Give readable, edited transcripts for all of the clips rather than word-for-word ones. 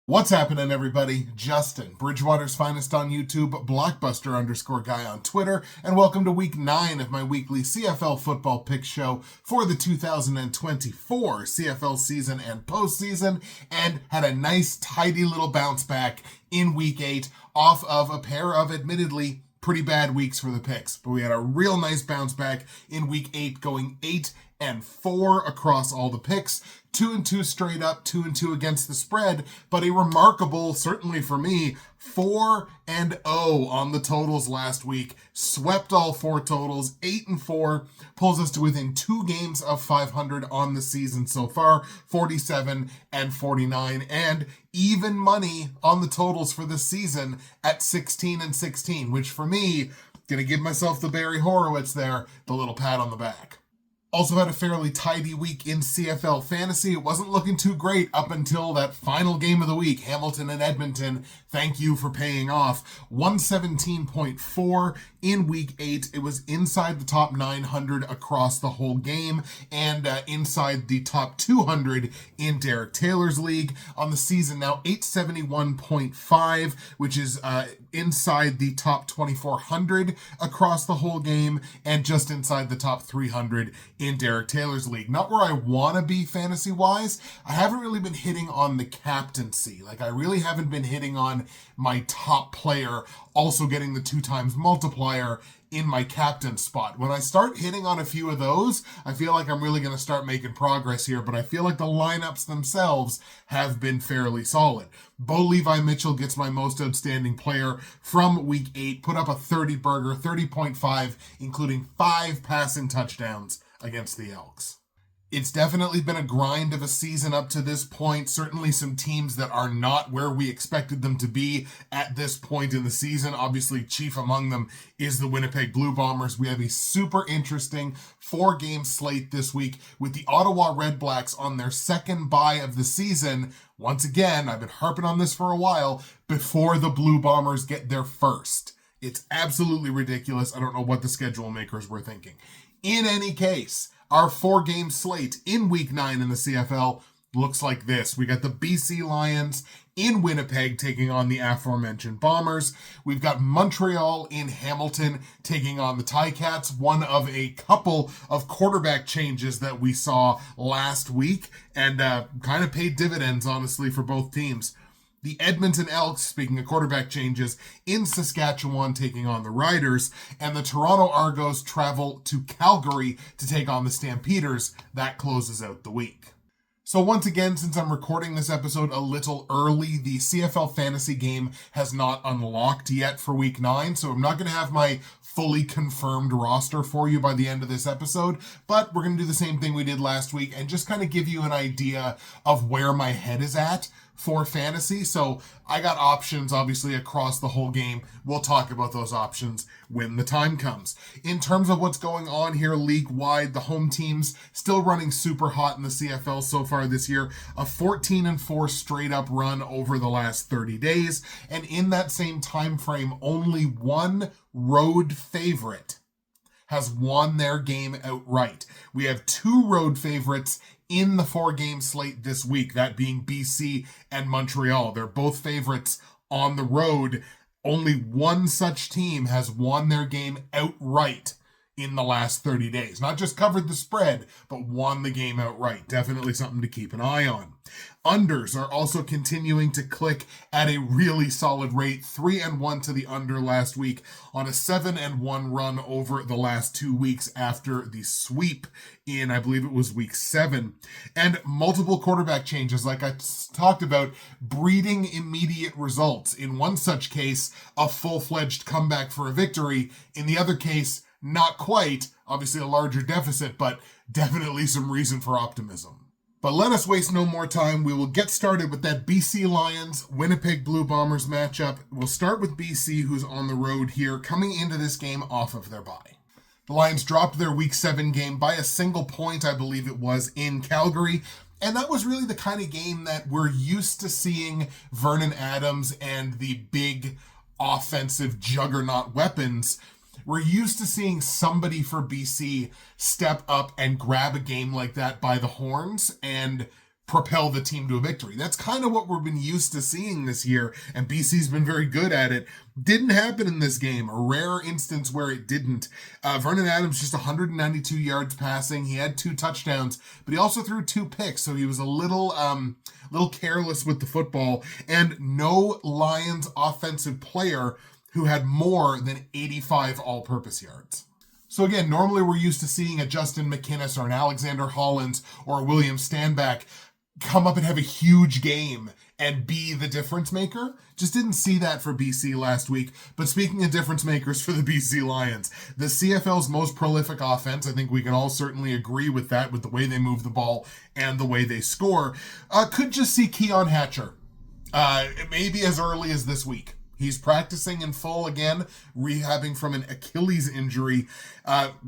What's happening, everybody? Justin, Bridgewater's finest on YouTube, Blockbuster_guy on Twitter, and welcome to week 9 of my weekly CFL football pick show for the 2024 CFL season and postseason, and had a nice, tidy little bounce back in week 8 off of a pair of admittedly pretty bad weeks for the picks. But we had a real nice bounce back in week 8, going 8-4 across all the picks. 2-2 straight up, 2-2 against the spread, but a remarkable, certainly for me, 4-0 on the totals last week. Swept all 4 totals, 8-4, pulls us to within 2 games of 500 on the season so far, 47-49, and even money on the totals for this season at 16-16, which for me, gonna give myself the Barry Horowitz there, the little pat on the back. Also had a fairly tidy week in CFL fantasy. It wasn't looking too great up until that final game of the week, Hamilton and Edmonton. Thank you for paying off. 117.4 in week 8. It was inside the top 900 across the whole game and inside the top 200 in Derek Taylor's league. On the season now, 871.5, which is inside the top 2,400 across the whole game and just inside the top 300 in Derek Taylor's league. Not where I want to be fantasy-wise. I haven't really been hitting on the captaincy. I really haven't been hitting on my top player also getting the 2 times multiplier in my captain spot. When I start hitting on a few of those, I feel like I'm really going to start making progress here, but I feel like the lineups themselves have been fairly solid. Bo Levi Mitchell gets my most outstanding player from week 8, put up a 30-burger, 30.5, including 5 passing touchdowns against the Elks. It's definitely been a grind of a season up to this point. Certainly some teams that are not where we expected them to be at this point in the season. Obviously, chief among them is the Winnipeg Blue Bombers. We have a super interesting 4-game slate this week with the Ottawa REDBLACKS on their second bye of the season. Once again, I've been harping on this for a while, before the Blue Bombers get their first. It's absolutely ridiculous. I don't know what the schedule makers were thinking. In any case, our 4-game slate in week 9 in the CFL looks like this. We got the BC Lions in Winnipeg taking on the aforementioned Bombers. We've got Montreal in Hamilton taking on the Ticats, one of a couple of quarterback changes that we saw last week and kind of paid dividends, honestly, for both teams. The Edmonton Elks, speaking of quarterback changes, in Saskatchewan taking on the Riders, and the Toronto Argos travel to Calgary to take on the Stampeders. That closes out the week. So once again, since I'm recording this episode a little early, the CFL fantasy game has not unlocked yet for week 9, so I'm not going to have my fully confirmed roster for you by the end of this episode, but we're going to do the same thing we did last week and just kind of give you an idea of where my head is at for fantasy. So I got options obviously across the whole game. We'll talk about those options when the time comes. In terms of what's going on here league-wide, the home teams still running super hot in the CFL so far this year. A 14-4 straight-up run over the last 30 days. And in that same time frame, only one road favorite has won their game outright. We have 2 road favorites in the 4-game slate this week, that being BC and Montreal. They're both favorites on the road. Only one such team has won their game outright in the last 30 days. Not just covered the spread, but won the game outright. Definitely something to keep an eye on. Unders are also continuing to click at a really solid rate. 3-1 to the under last week on a 7-1 run over the last 2 weeks after the sweep in, I believe it was week 7. And multiple quarterback changes, like I talked about, breeding immediate results. In one such case, a full-fledged comeback for a victory. In the other case, not quite. Obviously a larger deficit, but definitely some reason for optimism. But let us waste no more time. We will get started with that BC Lions Winnipeg Blue Bombers matchup. We'll start with BC, who's on the road here, coming into this game off of their bye. The Lions dropped their week 7 game by a single point, I believe it was, in Calgary. And that was really the kind of game that we're used to seeing Vernon Adams and the big offensive juggernaut weapons. We're used to seeing somebody for BC step up and grab a game like that by the horns and propel the team to a victory. That's kind of what we've been used to seeing this year, and BC's been very good at it. Didn't happen in this game. A rare instance where it didn't. Vernon Adams just 192 yards passing. He had 2 touchdowns, but he also threw 2 picks, so he was a little careless with the football, and no Lions offensive player who had more than 85 all-purpose yards. So again, normally we're used to seeing a Justin McInnis or an Alexander Hollins or a William Stanback come up and have a huge game and be the difference maker. Just didn't see that for BC last week. But speaking of difference makers for the BC Lions, the CFL's most prolific offense, I think we can all certainly agree with that, with the way they move the ball and the way they score, could just see Keon Hatcher maybe as early as this week. He's practicing in full again, rehabbing from an Achilles injury.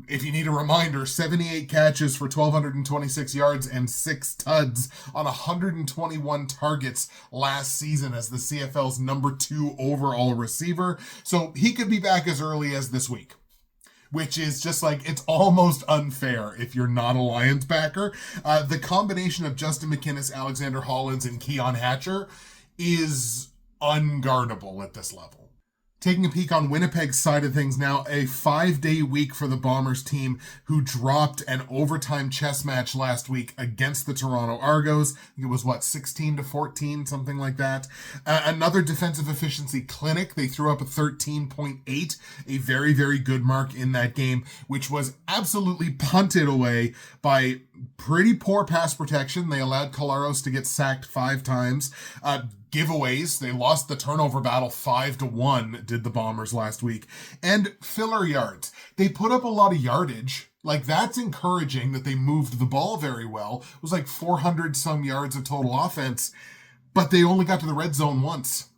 If you need a reminder, 78 catches for 1,226 yards and 6 tuds on 121 targets last season as the CFL's number 2 overall receiver. So he could be back as early as this week, which is just like, it's almost unfair if you're not a Lions backer. The combination of Justin McInnis, Alexander Hollins, and Keon Hatcher is unguardable at this level. Taking a peek on Winnipeg's side of things now, a 5-day week for the Bombers team, who dropped an overtime chess match last week against the Toronto Argos. I think it was 16-14, something like that. Another defensive efficiency clinic. They threw up a 13.8, a very, very good mark in that game, which was absolutely punted away by pretty poor pass protection. They allowed Collaros to get sacked 5 times. Giveaways. They lost the turnover battle 5-1, did the Bombers last week. And filler yards. They put up a lot of yardage. Like, that's encouraging that they moved the ball very well. It was like 400 some yards of total offense, but they only got to the red zone once.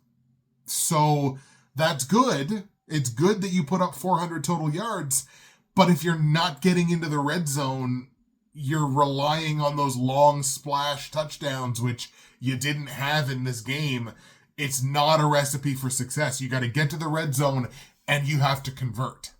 So that's good. It's good that you put up 400 total yards, but if you're not getting into the red zone, you're relying on those long splash touchdowns, which you didn't have in this game. It's not a recipe for success. You got to get to the red zone and you have to convert.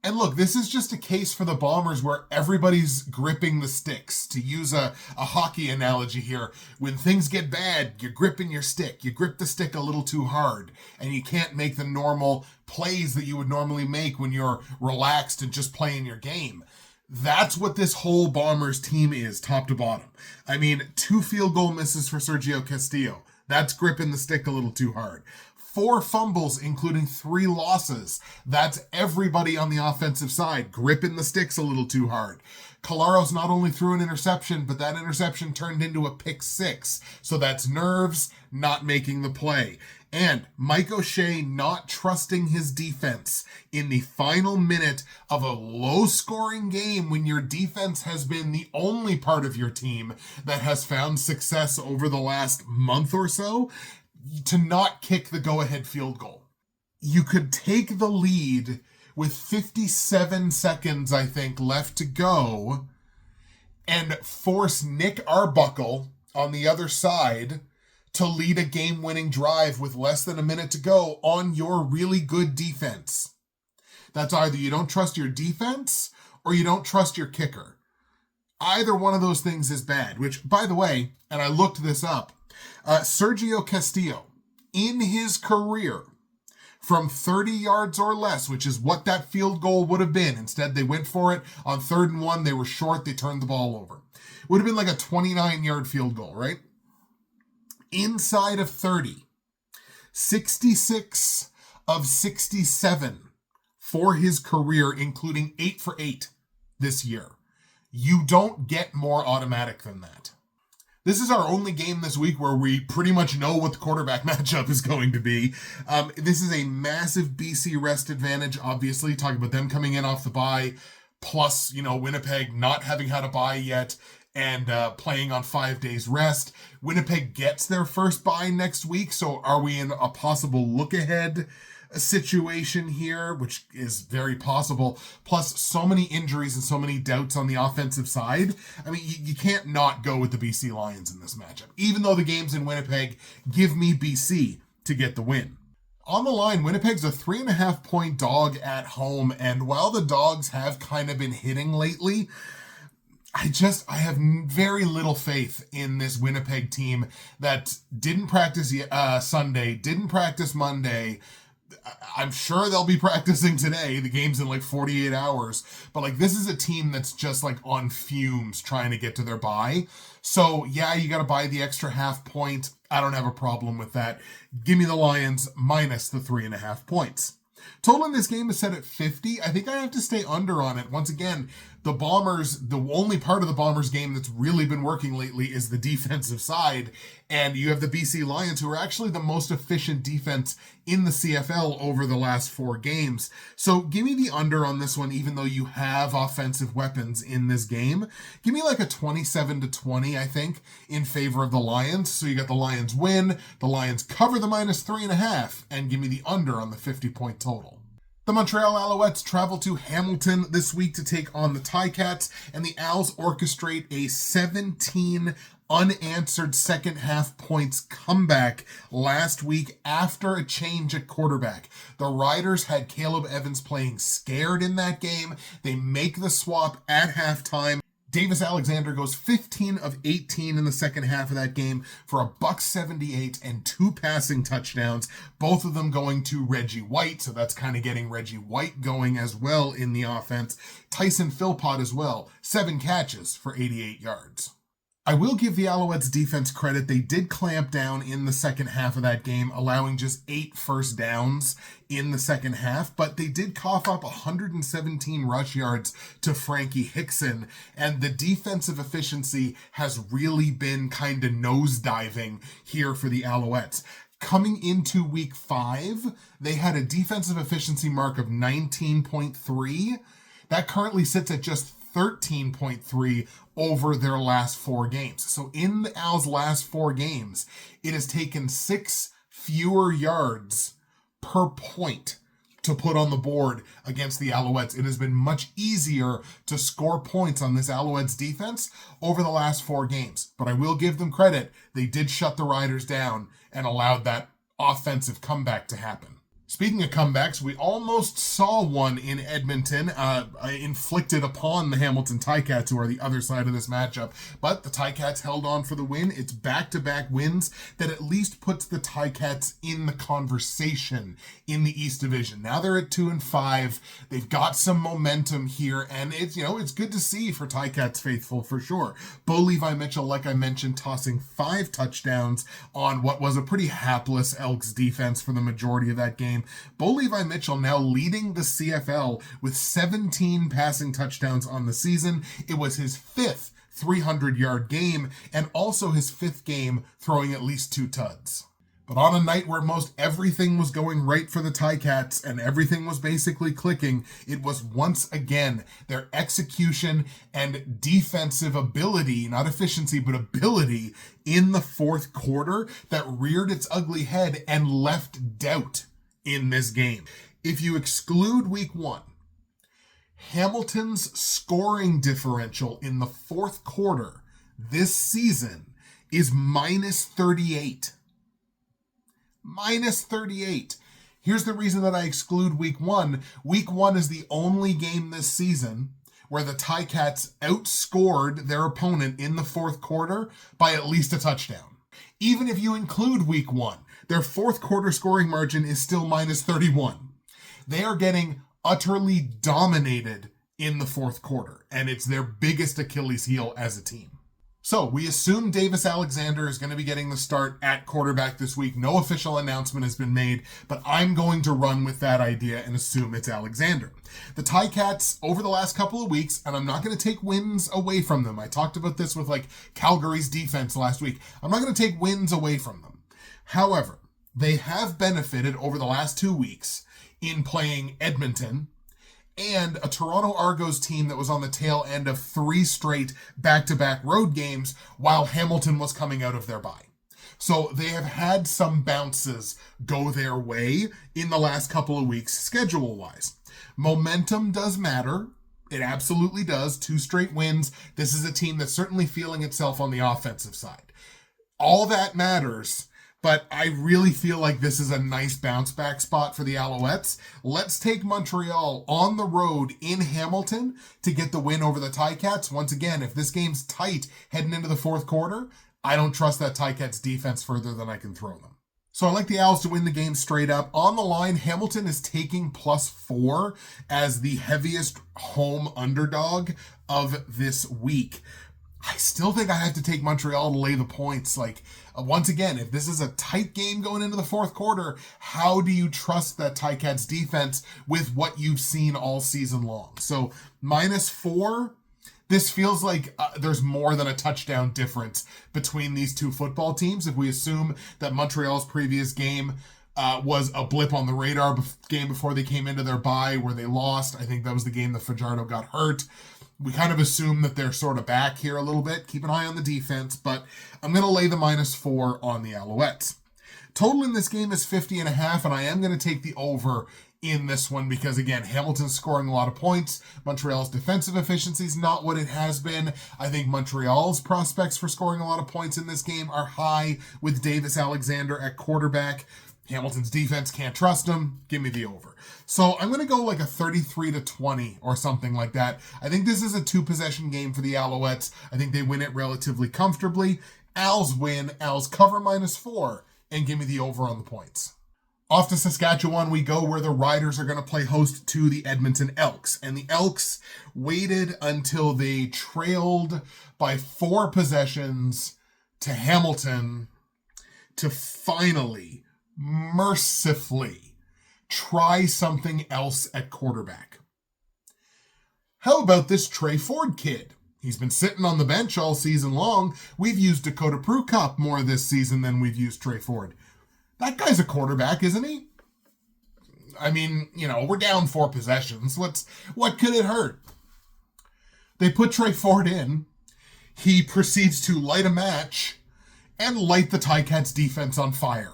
And look, this is just a case for the Bombers where everybody's gripping the sticks. To use a hockey analogy here, when things get bad, you're gripping your stick. You grip the stick a little too hard, and you can't make the normal plays that you would normally make when you're relaxed and just playing your game. That's what this whole Bombers team is, top to bottom. I mean, 2 field goal misses for Sergio Castillo. That's gripping the stick a little too hard. 4 fumbles, including 3 losses. That's everybody on the offensive side gripping the sticks a little too hard. Collaros not only threw an interception, but that interception turned into a pick 6. So that's nerves, not making the play. And Mike O'Shea not trusting his defense in the final minute of a low-scoring game when your defense has been the only part of your team that has found success over the last month or so, to not kick the go-ahead field goal. You could take the lead with 57 seconds, I think, left to go, and force Nick Arbuckle on the other side to lead a game-winning drive with less than a minute to go on your really good defense. That's either you don't trust your defense or you don't trust your kicker. Either one of those things is bad, which, by the way, and I looked this up, Sergio Castillo, in his career, from 30 yards or less, which is what that field goal would have been. Instead, they went for it on 3rd and 1. They were short. They turned the ball over. Would have been like a 29-yard field goal, right? Inside of 30, 66 of 67 for his career, including 8 for 8 this year. You don't get more automatic than that. This is our only game this week where we pretty much know what the quarterback matchup is going to be. This is a massive BC rest advantage, obviously, talking about them coming in off the bye, plus, Winnipeg not having had a bye yet, and playing on 5 days rest. Winnipeg gets their first bye next week, so are we in a possible look-ahead situation here, which is very possible, plus so many injuries and so many doubts on the offensive side. I mean, you can't not go with the BC Lions in this matchup, even though the games in Winnipeg give me BC to get the win. On the line, Winnipeg's a 3.5-point dog at home, and while the Dogs have kind of been hitting lately, I have very little faith in this Winnipeg team that didn't practice Sunday, didn't practice Monday. I'm sure they'll be practicing today. The game's in like 48 hours. But like, this is a team that's just like on fumes trying to get to their bye. So yeah, you got to buy the extra half point. I don't have a problem with that. Give me the Lions minus the 3.5 points. Total in this game is set at 50. I think I have to stay under on it. Once again, the Bombers, the only part of the Bombers game that's really been working lately is the defensive side. And you have the BC Lions, who are actually the most efficient defense in the CFL over the last 4 games. So give me the under on this one, even though you have offensive weapons in this game. Give me like a 27-20, I think, in favor of the Lions. So you got the Lions win, the Lions cover the minus 3.5, and give me the under on the 50-point total. The Montreal Alouettes travel to Hamilton this week to take on the Ticats, and the Owls orchestrate a 17 unanswered second half points comeback last week after a change at quarterback. The Riders had Caleb Evans playing scared in that game. They make the swap at halftime. Davis Alexander goes 15 of 18 in the second half of that game for $178 and 2 passing touchdowns, both of them going to Reggie White, so that's kind of getting Reggie White going as well in the offense. Tyson Philpott as well, 7 catches for 88 yards. I will give the Alouettes defense credit. They did clamp down in the second half of that game, allowing just 8 first downs in the second half, but they did cough up 117 rush yards to Frankie Hickson, and the defensive efficiency has really been kind of nosediving here for the Alouettes. Coming into week 5, they had a defensive efficiency mark of 19.3. That currently sits at just 13.3 over their last 4 games. So in the Owls' last 4 games, it has taken 6 fewer yards per point to put on the board against the Alouettes. It has been much easier to score points on this Alouettes defense over the last 4 games. But I will give them credit. They did shut the Riders down and allowed that offensive comeback to happen. Speaking of comebacks, we almost saw one in Edmonton, inflicted upon the Hamilton Ticats, who are the other side of this matchup. But the Ticats held on for the win. It's back-to-back wins that at least puts the Ticats in the conversation in the East Division. Now they're at 2-5. They've got some momentum here, and it's good to see for Ticats faithful for sure. Bo Levi Mitchell, like I mentioned, tossing 5 touchdowns on what was a pretty hapless Elks defense for the majority of that game. Bo Levi Mitchell now leading the CFL with 17 passing touchdowns on the season. It was his 5th 300-yard game and also his 5th game throwing at least 2 tuds. But on a night where most everything was going right for the Ticats and everything was basically clicking, it was once again their execution and defensive ability, not efficiency, but ability in the 4th quarter that reared its ugly head and left doubt in this game. If you exclude week 1, Hamilton's scoring differential in the 4th quarter this season is minus 38. Minus 38. Here's the reason that I exclude week 1. Week 1 is the only game this season where the Ticats outscored their opponent in the 4th quarter by at least a touchdown. Even if you include week 1, their 4th quarter scoring margin is still minus 31. They are getting utterly dominated in the 4th quarter, and it's their biggest Achilles heel as a team. So we assume Davis Alexander is going to be getting the start at quarterback this week. No official announcement has been made, but I'm going to run with that idea and assume it's Alexander. The Ticats over the last couple of weeks, and I'm not going to take wins away from them. I talked about this with Calgary's defense last week. I'm not going to take wins away from them. However, they have benefited over the last 2 weeks in playing Edmonton and a Toronto Argos team that was on the tail end of 3 straight back-to-back road games while Hamilton was coming out of their bye. So they have had some bounces go their way in the last couple of weeks schedule-wise. Momentum does matter. It absolutely does. 2 straight wins. This is a team that's certainly feeling itself on the offensive side. All that matters But I really feel like this is a nice bounce back spot for the Alouettes. Let's take Montreal on the road in Hamilton to get the win over the Ticats. Once again, if this game's tight heading into the fourth quarter, I don't trust that Ticats defense further than I can throw them. So I like the Owls to win the game straight up. On the line, Hamilton is taking +4 as the heaviest home underdog of this week. I still think I have to take Montreal to lay the points. Once again, if this is a tight game going into the fourth quarter, how do you trust that Ticats defense with what you've seen all season long? So -4, this feels like there's more than a touchdown difference between these two football teams. If we assume that Montreal's previous game was a blip on the radar game before they came into their bye where they lost. I think that was the game that Fajardo got hurt. We kind of assume that they're sort of back here a little bit. Keep an eye on the defense, but I'm going to lay the -4 on the Alouettes. Total in this game is 50.5, and I am going to take the over in this one because, again, Hamilton's scoring a lot of points. Montreal's defensive efficiency is not what it has been. I think Montreal's prospects for scoring a lot of points in this game are high with Davis Alexander at quarterback. Hamilton's defense can't trust him. Give me the over. So I'm going to go like a 33-20 or something like that. I think this is a 2-possession game for the Alouettes. I think they win it relatively comfortably. Owls win. Owls cover -4 and give me the over on the points. Off to Saskatchewan we go, where the Riders are going to play host to the Edmonton Elks. And the Elks waited until they trailed by 4 possessions to Hamilton to finally, mercifully, try something else at quarterback. How about this Tre Ford kid? He's been sitting on the bench all season long. We've used Dakota Prukop more this season than we've used Tre Ford. That guy's a quarterback, isn't he? I mean, we're down 4 possessions. What could it hurt? They put Tre Ford in. He proceeds to light a match and light the Ticats defense on fire.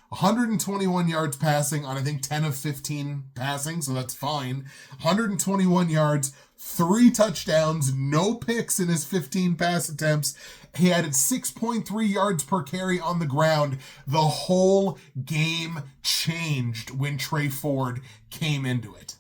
121 yards passing on, I think, 10 of 15 passing, so that's fine. 121 yards, 3 touchdowns, no picks in his 15 pass attempts. He added 6.3 yards per carry on the ground. The whole game changed when Tre Ford came into it.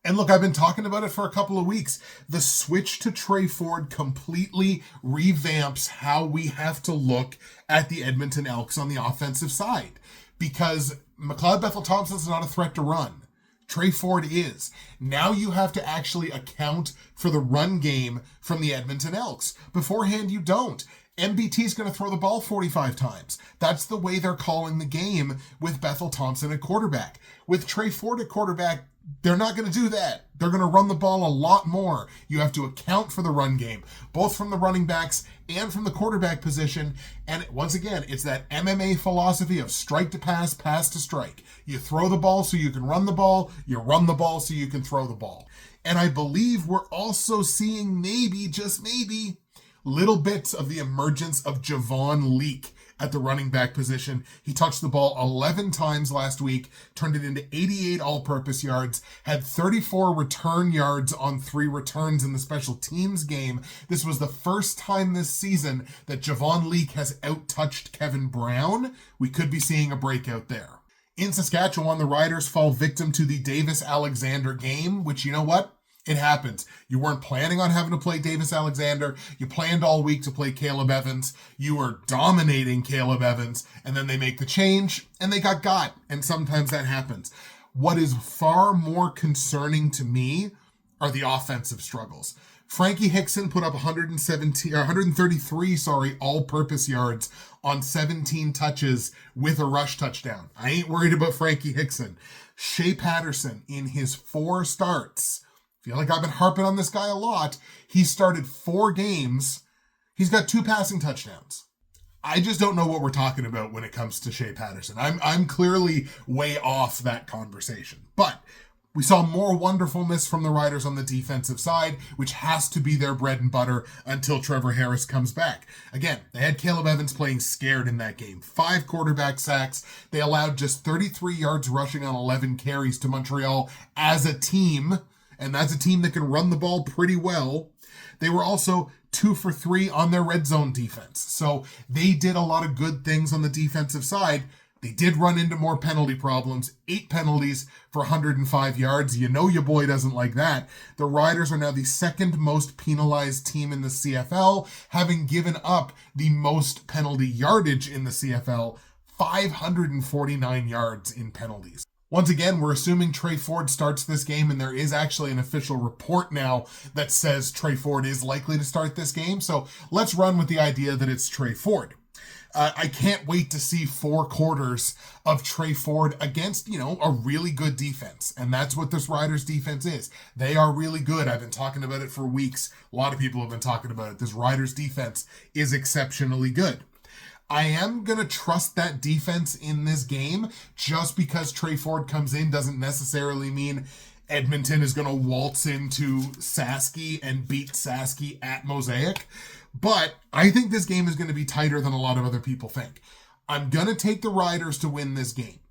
And look, I've been talking about it for a couple of weeks. The switch to Tre Ford completely revamps how we have to look at the Edmonton Elks on the offensive side. Because McLeod Bethel-Thompson's not a threat to run. Tre Ford is. Now you have to actually account for the run game from the Edmonton Elks. Beforehand, you don't. MBT's going to throw the ball 45 times. That's the way they're calling the game with Bethel-Thompson at quarterback. With Tre Ford at quarterback, they're not going to do that. They're going to run the ball a lot more. You have to account for the run game, both from the running backs and from the quarterback position. And once again, it's that MMA philosophy of strike to pass, pass to strike. You throw the ball so you can run the ball. You run the ball so you can throw the ball. And I believe we're also seeing maybe, just maybe, little bits of the emergence of Javon Leake at the running back position. He touched the ball 11 times last week, turned it into 88 all-purpose yards, had 34 return yards on 3 returns in the special teams game. This was the first time this season that Javon Leake has out-touched Kevin Brown. We could be seeing a breakout there. In Saskatchewan, the Riders fall victim to the Davis Alexander game, which, you know what? It happens. You weren't planning on having to play Davis Alexander. You planned all week to play Caleb Evans. You were dominating Caleb Evans, and then they make the change, and they got. And sometimes that happens. What is far more concerning to me are the offensive struggles. Frankie Hickson put up 133 all-purpose yards on 17 touches with a rush touchdown. I ain't worried about Frankie Hickson. Shea Patterson, in his 4 starts, feel like I've been harping on this guy a lot. He started 4 games. He's got 2 passing touchdowns. I just don't know what we're talking about when it comes to Shea Patterson. I'm clearly way off that conversation. But we saw more wonderfulness from the Riders on the defensive side, which has to be their bread and butter until Trevor Harris comes back. Again, they had Caleb Evans playing scared in that game. 5 quarterback sacks. They allowed just 33 yards rushing on 11 carries to Montreal as a team. And that's a team that can run the ball pretty well. They were also 2 for 3 on their red zone defense. So they did a lot of good things on the defensive side. They did run into more penalty problems, 8 penalties for 105 yards. You know your boy doesn't like that. The Riders are now the second most penalized team in the CFL, having given up the most penalty yardage in the CFL, 549 yards in penalties. Once again, we're assuming Tre Ford starts this game, and there is actually an official report now that says Tre Ford is likely to start this game. So let's run with the idea that it's Tre Ford. I can't wait to see 4 quarters of Tre Ford against, a really good defense. And that's what this Riders defense is. They are really good. I've been talking about it for weeks. A lot of people have been talking about it. This Riders defense is exceptionally good. I am going to trust that defense in this game. Just because Tre Ford comes in doesn't necessarily mean Edmonton is going to waltz into Saski and beat Saski at Mosaic. But I think this game is going to be tighter than a lot of other people think. I'm going to take the Riders to win this game.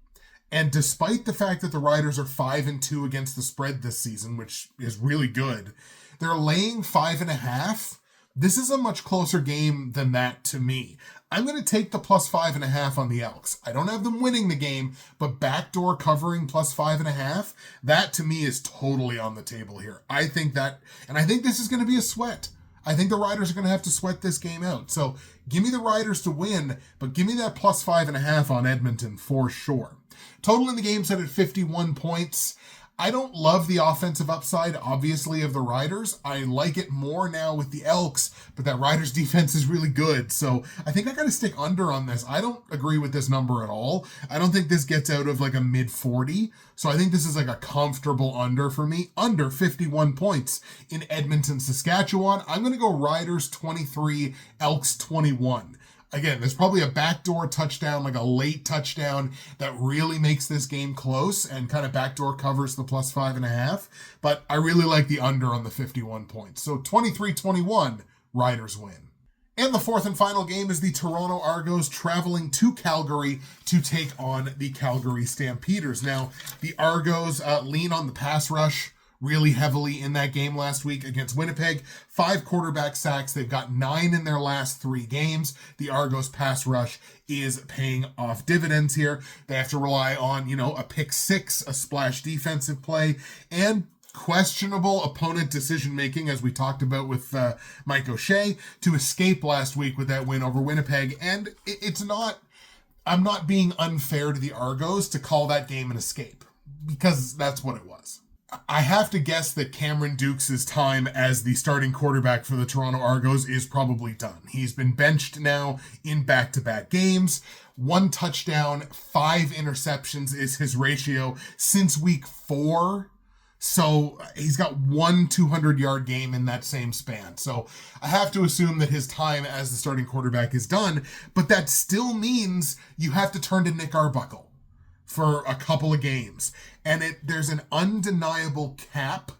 And despite the fact that the Riders are 5-2 against the spread this season, which is really good, they're laying 5.5. This is a much closer game than that to me. I'm going to take the plus 5.5 on the Elks. I don't have them winning the game, but backdoor covering plus 5.5, that to me is totally on the table here. I think this is going to be a sweat. I think the Riders are going to have to sweat this game out. So give me the Riders to win, but give me that plus 5.5 on Edmonton for sure. Total in the game set at 51 points. I don't love the offensive upside, obviously, of the Riders. I like it more now with the Elks, but that Riders defense is really good. So I think I got to stick under on this. I don't agree with this number at all. I don't think this gets out of like a mid 40. So I think this is like a comfortable under for me. Under 51 points in Edmonton, Saskatchewan. I'm going to go Riders 23, Elks 21. Again, there's probably a backdoor touchdown, like a late touchdown that really makes this game close and kind of backdoor covers the plus 5.5. But I really like the under on the 51 points. So 23-21, Riders win. And the fourth and final game is the Toronto Argos traveling to Calgary to take on the Calgary Stampeders. Now, the Argos lean on the pass rush really heavily in that game last week against Winnipeg. 5 quarterback sacks. They've got 9 in their last 3 games. The Argos pass rush is paying off dividends here. They have to rely on, a pick 6, a splash defensive play, and questionable opponent decision-making, as we talked about with Mike O'Shea, to escape last week with that win over Winnipeg. And I'm not being unfair to the Argos to call that game an escape, because that's what it was. I have to guess that Cameron Dukes' time as the starting quarterback for the Toronto Argos is probably done. He's been benched now in back-to-back games. 1 touchdown, 5 interceptions is his ratio since week 4. So he's got 1 200-yard game in that same span. So I have to assume that his time as the starting quarterback is done, but that still means you have to turn to Nick Arbuckle for a couple of games. And there's an undeniable cap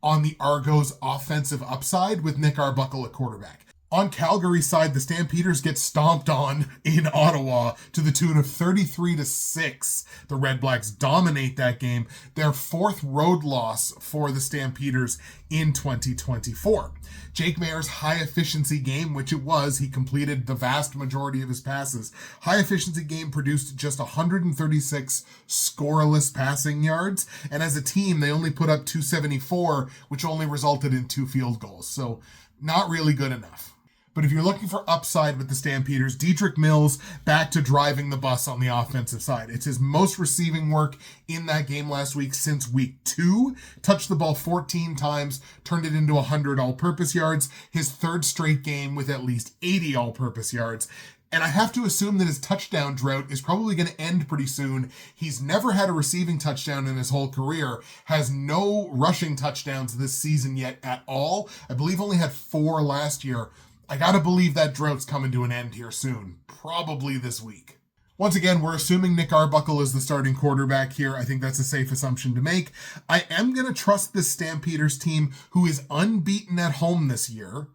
on the Argos offensive upside with Nick Arbuckle at quarterback. On Calgary's side, the Stampeders get stomped on in Ottawa to the tune of 33-6. The REDBLACKS dominate that game, their 4th road loss for the Stampeders in 2024. Jake Maier's high-efficiency game, which it was, he completed the vast majority of his passes. High-efficiency game produced just 136 scoreless passing yards, and as a team, they only put up 274, which only resulted in 2 field goals. So not really good enough. But if you're looking for upside with the Stampeders, Dedrick Mills back to driving the bus on the offensive side. It's his most receiving work in that game last week since week 2. Touched the ball 14 times, turned it into 100 all-purpose yards. His 3rd straight game with at least 80 all-purpose yards. And I have to assume that his touchdown drought is probably going to end pretty soon. He's never had a receiving touchdown in his whole career, has no rushing touchdowns this season yet at all. I believe only had 4 last year. I gotta believe that drought's coming to an end here soon, probably this week. Once again, we're assuming Nick Arbuckle is the starting quarterback here. I think that's a safe assumption to make. I am gonna trust this Stampeders team, who is unbeaten at home this year.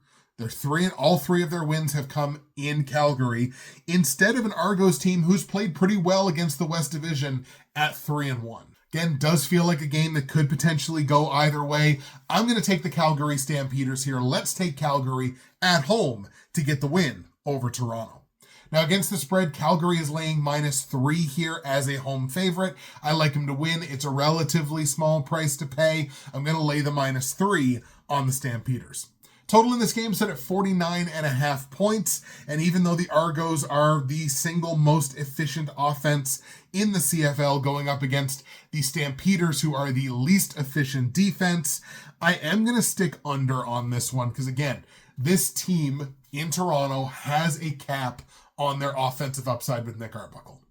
All 3 of their wins have come in Calgary, instead of an Argos team who's played pretty well against the West Division at 3-1. Again, does feel like a game that could potentially go either way. I'm going to take the Calgary Stampeders here. Let's take Calgary at home to get the win over Toronto. Now, against the spread, Calgary is laying -3 here as a home favorite. I like him to win. It's a relatively small price to pay. I'm going to lay the -3 on the Stampeders. Total in this game set at 49.5 points, and even though the Argos are the single most efficient offense in the CFL going up against the Stampeders, who are the least efficient defense, I am going to stick under on this one because, again, this team in Toronto has a cap on their offensive upside with Nick Arbuckle.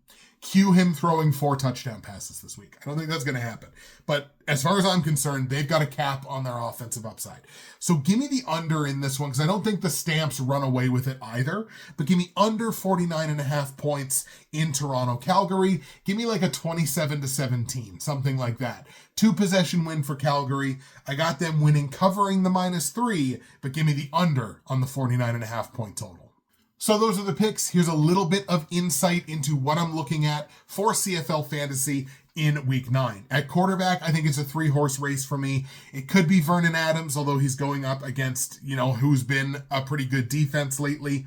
Cue him throwing 4 touchdown passes this week. I don't think that's going to happen. But as far as I'm concerned, they've got a cap on their offensive upside. So give me the under in this one, because I don't think the Stamps run away with it either. But give me under 49.5 points in Toronto. Calgary, give me like a 27-17, something like that. 2-possession win for Calgary. I got them winning, covering the -3, but give me the under on the 49.5 point total. So those are the picks. Here's a little bit of insight into what I'm looking at for CFL Fantasy in Week 9. At quarterback, I think it's a 3-horse race for me. It could be Vernon Adams, although he's going up against, who's been a pretty good defense lately.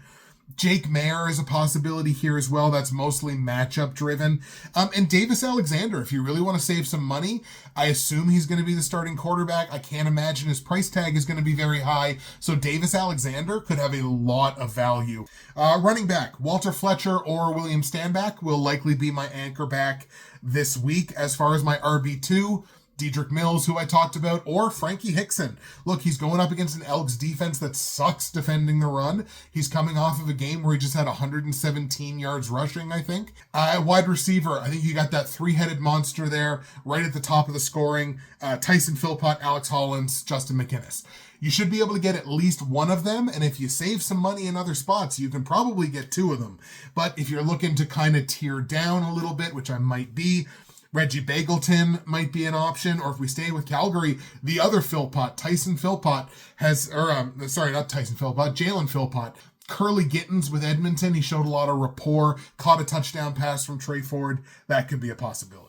Jake Mayer is a possibility here as well. That's mostly matchup driven. And Davis Alexander, if you really want to save some money, I assume he's going to be the starting quarterback. I can't imagine his price tag is going to be very high. So Davis Alexander could have a lot of value. Running back, Walter Fletcher or William Stanback will likely be my anchor back this week. As far as my RB2, Dedrick Mills, who I talked about, or Frankie Hickson. Look, he's going up against an Elks defense that sucks defending the run. He's coming off of a game where he just had 117 yards rushing, I think. Wide receiver, I think you got that 3-headed monster there right at the top of the scoring. Tyson Philpott, Alex Hollins, Justin McInnes. You should be able to get at least one of them, and if you save some money in other spots, you can probably get 2 of them. But if you're looking to kind of tear down a little bit, which I might be, Reggie Bagleton might be an option, or if we stay with Calgary, the other Philpott, Tyson Philpott Jalen Philpott. Curly Gittins with Edmonton, he showed a lot of rapport, caught a touchdown pass from Tre Ford. That could be a possibility.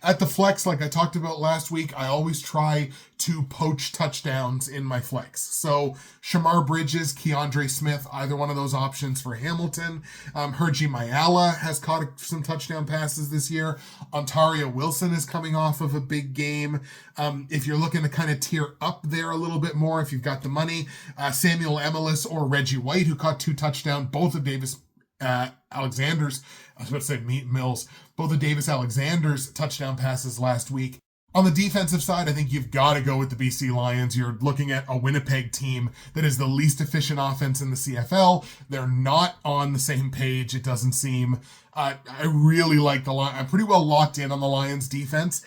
At the flex, like I talked about last week, I always try to poach touchdowns in my flex. So Shamar Bridges, Keandre Smith, either one of those options for Hamilton. Hergy Mayala has caught some touchdown passes this year. Ontario Wilson is coming off of a big game. If you're looking to kind of tier up there a little bit more, if you've got the money, Samuel Emelis or Reggie White, who caught 2 touchdowns, both of Davis Alexander's, I was about to say Mills, both of Davis Alexander's touchdown passes last week. On the defensive side, I think you've got to go with the BC Lions. You're looking at a Winnipeg team that is the least efficient offense in the CFL. They're not on the same page, it doesn't seem. I really like the Lions. I'm pretty well locked in on the Lions defense.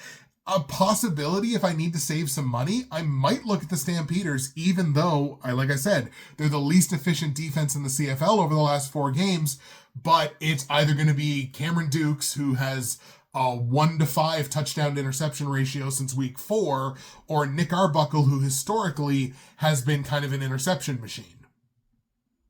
A possibility, if I need to save some money, I might look at the Stampeders, even though, like I said, they're the least efficient defense in the CFL over the last 4 games. But it's either going to be Cameron Dukes, who has a 1-to-5 touchdown to interception ratio since week 4, or Nick Arbuckle, who historically has been kind of an interception machine.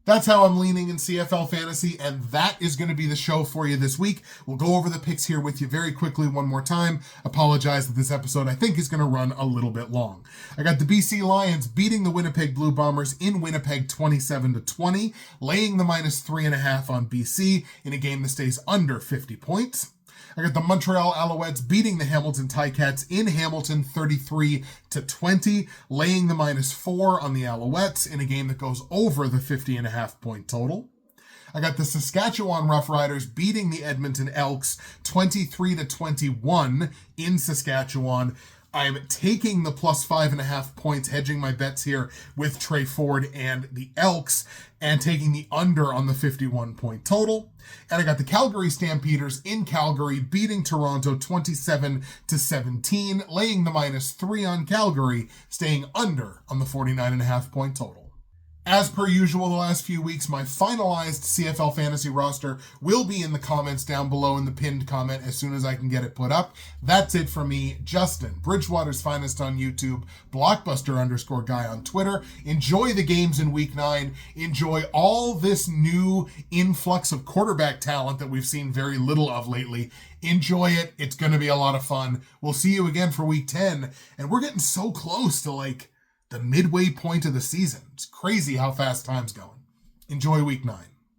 That's how I'm leaning in CFL Fantasy, and that is going to be the show for you this week. We'll go over the picks here with you very quickly one more time. Apologize that this episode, I think, is going to run a little bit long. I got the BC Lions beating the Winnipeg Blue Bombers in Winnipeg 27-20, laying the -3.5 on BC in a game that stays under 50 points. I got the Montreal Alouettes beating the Hamilton Ticats in Hamilton 33-20, laying the -4 on the Alouettes in a game that goes over the 50.5 point total. I got the Saskatchewan Roughriders beating the Edmonton Elks 23-21 in Saskatchewan. I'm taking the +5.5 points, hedging my bets here with Tre Ford and the Elks, and taking the under on the 51 point total. And I got the Calgary Stampeders in Calgary beating Toronto 27-17, laying the -3 on Calgary, staying under on the 49.5 point total. As per usual the last few weeks, my finalized CFL fantasy roster will be in the comments down below in the pinned comment as soon as I can get it put up. That's it for me, Justin, Bridgewater's Finest on YouTube, Blockbuster_guy on Twitter. Enjoy the games in Week 9. Enjoy all this new influx of quarterback talent that we've seen very little of lately. Enjoy it. It's going to be a lot of fun. We'll see you again for Week 10, and we're getting so close to the midway point of the season. It's crazy how fast time's going. Enjoy Week 9.